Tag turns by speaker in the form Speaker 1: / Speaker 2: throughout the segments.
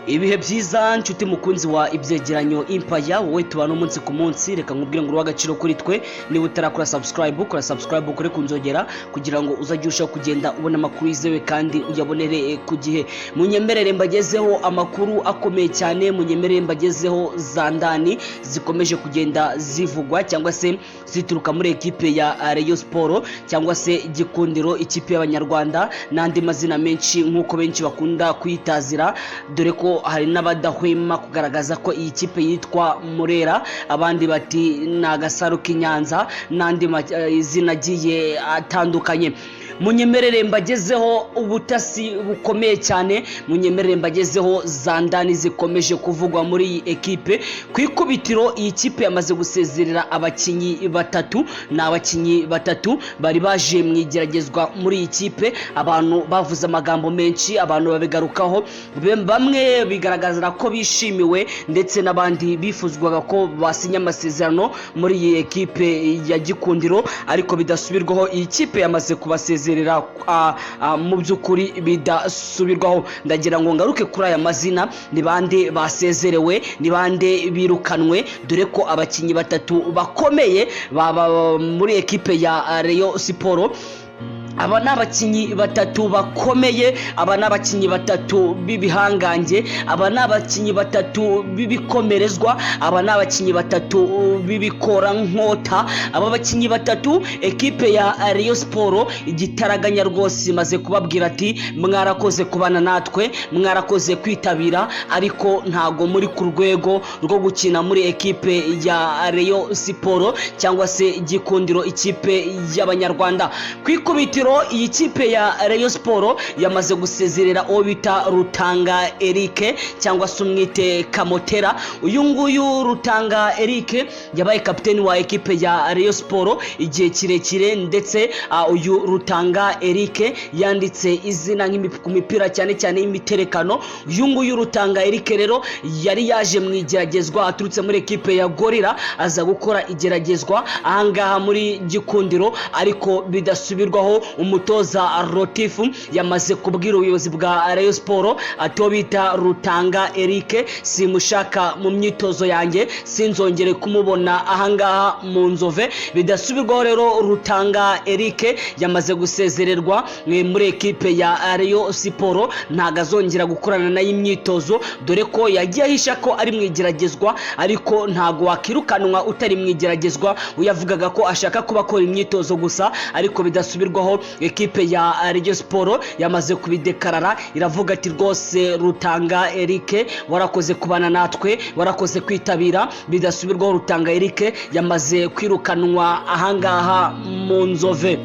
Speaker 1: ibihe byiza nshuti mukunzi wa ibyegeranyo Empire wowe tubana umunsi ku munsi reka nkubwire ngo urwagaciro kuri twe niba utarakora subscribe kuri kunzogera kugira ngo uzajye kugenda ubona amakuru yizewe kandi uyabonere ku gihe. Munyemerere mbagezeho amakuru akomeye cyane, munyemerere mbagezeho zandani zikomeje kugenda zivugwa cyangwa se zituruka muri ekipe ya Rayon Sport cyangwa se Gikundiro, ikipe y'Abanyarwanda n'andi mazina menshi nkuko benshi bakunda kwitazira, dore ko hari n'abadahwema kugaragaza ko iyi kipe yitwa Murera, abandi bati nagasaro k'Inyanza n'andi izina agiye atandukanye. Munyemerere mbagezeho ubutasi bukomeye cyane, munyemerere mbagezeho zandani zikomeje kuvugwa muri iyi ekipe. Ku ikubitiro iyi kipe yamaze gusezerera abakinyi batatu, n'abakinyi batatu bari baje mwigeragezwa muri iyi kipe. Abantu bavuze amagambo menshi, abantu babigarukaho, bamwe bigaragaza ko bishimiwe ndetse n'abandi bifuzwaga ko basinya amasezerano muri iyi ekipe ya Gikundiro, ariko bidasubirwaho. Iyi kipe yamaze kubasezerera mu by'ukuri bidasubirwaho. Ndagira ngo ngaruke kuri aya mazina, ni bande basezerewe, ni bande birukanwe, dore ko abakinyi batatu bakomeye baba muri ekipe ya Rayon Sport. Aba n'abakinyi batatu bakomeye, aba n'abakinyi batatu bibihangange, aba n'abakinyi batatu bibikomerezwa, aba n'abakinyi batatu bibikora nkota. Aba bakinyi batatu ekipe ya Rayon Sport igitaraganya rwose imaze kubabwira ati mwarakoze kubana natwe, mwarakoze kwitabira, ariko ntago muri ku rwego rwo gukina muri ekipe ya Rayon Sport cyangwa se Gikundiro, ikipe y'Abanyarwanda. Kwikubitiro iyi kipe ya Rayon Sport yamaze gusezerera uwo bita Rutanga Eric cyangwa se umwite Kamotera. Uyu nguyu Rutanga Eric yabaye kapiteni wa ekipe ya Rayon Sport igihe kirekire, ndetse uyu Rutanga Eric yanditse izina ku mipira cyane cyane y'imiterekano. Uyu nguyu Rutanga Eric rero yari yaje mwigeragezwa aturutse muri ekipe ya Gorilla, aza gukora igeragezwa ahangaha muri Gikundiro, ariko bidasubirwaho. Umutoza Rotifu yamaze kubwira ubuyobozi bwa Rayon Sport ato bita Rutanga Eric simushaka mu myitozo yanjye, sinzongere kumubona ahangaha mu Nzove. Bidasubirwaho rero Rutanga Eric yamaze gusezererwa muri ekipe ya Rayon Sport, ntago azongera gukorana nayo imyitozo, dore ko yagiye ahisha ko ari mwigeragezwa, ariko ntago wakirukanwa utari mwigeragezwa. Uyavugaga ko ashaka kuba akora imyitozo gusa, ariko bidasubirwaho ekipe ya Rayon Sport yamaze kubidekarara, iravuga ati rwose Rutanga Eric warakoze kubana natwe, warakoze kwitabira. Bidasubirwaho Rutanga Eric yamaze kwirukanwa ahangaha mu Nzove.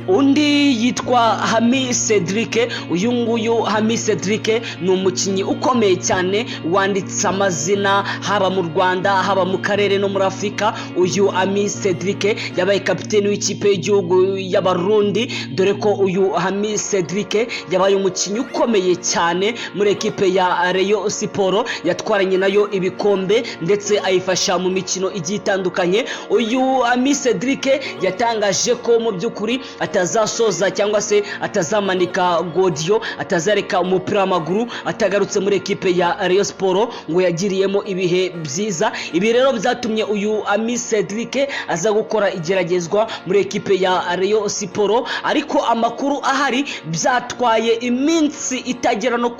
Speaker 1: Undi yitwa Hami Cedric. Uyu nguyu Hami Cedric ni umukinyi ukomeye cyane, wanditse amazina haba mu Rwanda haba mu karere no muri Afrika. Uyu Hami Cedric yabaye kapiteni w'ikipe y'igihugu y'Abarundi, dore ko uyu Hami Cedric yabaye umukinyi ukomeye cyane muri ekipe ya Rayon Sport, yatwaranye nayo ibikombe ndetse ayifasha mu mikino igiye itandukanye. Uyu Hami Cedric yatangaje ko mu by'ukuri atazasoza cyangwa se atazamanika godiyo, atazareka umupira w'amaguru atagarutse muri ekipe ya Rayon Sport, ngo yagiriyemo ibihe byiza. Ibi rero byatumye uyu Hami Cedric aza gukora igeragezwa muri ekipe ya Rayon Sport, ariko amakuru ahari byatwaye iminsi itagera no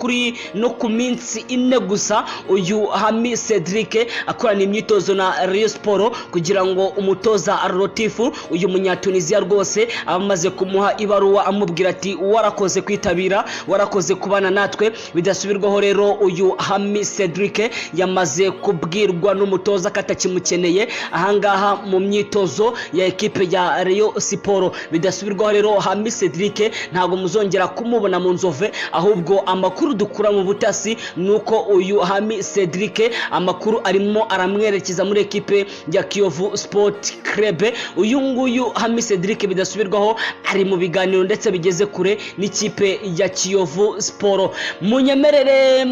Speaker 1: ku minsi ine gusa uyu Hami Cedric akorana imyitozo na Rayon Sport kugira ngo umutoza Rotifu, uyu Munyatunisia rwose amaze kumuha ibaruwa amubwira ati warakoze kwitabira, warakoze kubana natwe. Bidasubirwaho rero uyu Hami Cedric yamaze kubwirwa n'umutoza katakimukeneye ahangaha mu myitozo ya ekipe ya Rayon Sport. Bidasubirwaho rero Hami Cedric ntago muzongera kumubona mu Nzove, ahubwo amakuru dukura mu butasi nuko uyu Hami Cedric amakuru arimo aramwerekeza muri ekipe ya Kiyovu Sport Club. Uyu nguyu Hami Cedric bidasubirwaho ari mu biganiro ndetse bigeze kure n'ikipe ya Kiyovu Sport. Munyemerere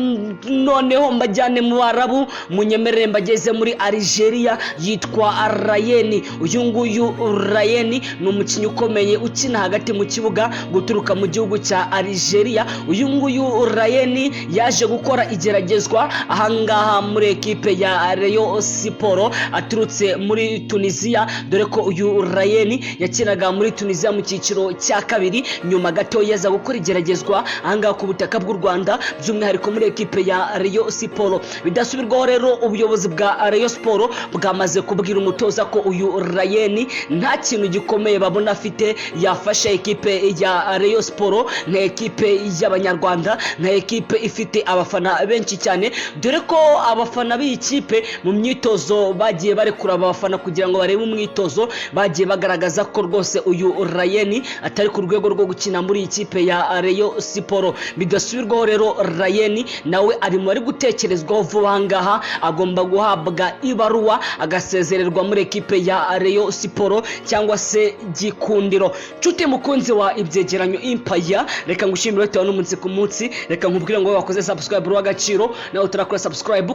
Speaker 1: noneho mbajyane mu Barabu, munyemerere mbageze muri Algeria yitwa Rayeni. Uyu nguyu Rayeni ni umukinnyi ukomeye ukina hagati mu kibuga guturuka mu gihugu cya Algeria. Uyu nguyu Rayeni yaje gukora igeragezwa ahangaha muri ekipe ya Rayon Sport aturutse muri Tunisia, dore ko uyu Rayeni yakinaga muri Tunisia mu cyiciro cya kabiri, nyuma gato yaza gukora igeragezwa ahangaha ku butaka bw'u Rwanda, by'umwihariko muri ekipe ya Rayon Sport. Bidasubirwaho rero ubuyobozi bwa Rayon Sport bwamaze kubwira umutoza ko uyu Rayeni nta kintu gikomeye babona afite yafasha ekipe ya Rayon Sport, nka ekipe y'Abanyarwanda, nka ekipe ifite abafana benshi cyane, dore ko abafana b'iyi kipe mu myitozo bagiye barekura abafana kugira ngo barebe umwitozo, bagiye bagaragaza ko rwose uyu Rayeni atari ku rwego rwo gukina muri iyi kipe ya Rayon Sport. Bidasubirwaho rero Rayeni nawe ari mu bari gutekerezwaho vuba ngaha, agomba guhabwa ibaruwa agasezererwa muri ekipe ya Rayon Sport cyangwa se Gikundiro. Nshuti mukunzi wa ibyegeranyo Empire, reka ngushimire tewe n'umunsi ku munsi, reka nkubwire ngo wakoze subscribe w'agaciro, nawe utarakora subscribe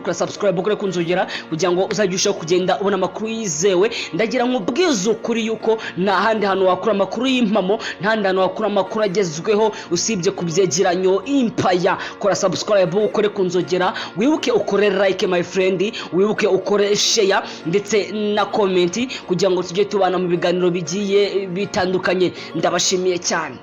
Speaker 1: kure kunzogera kugira ngo uzajye kugenda ubona amakuru yizewe. Ndagira nkubwize ukuri yuko nta handi hantu wakura amakuru y'impamo, nta handi hantu wakura amakuru agezweho usibye ku byegeranyo Empire. Kora subscribe ukore kunzogera, wibuke ukore like my friend, wibuke ukore share ndetse na comment kugira ngo tujye tubana mu biganiro bigiye bitandukanye. Ndabashimiye cyane.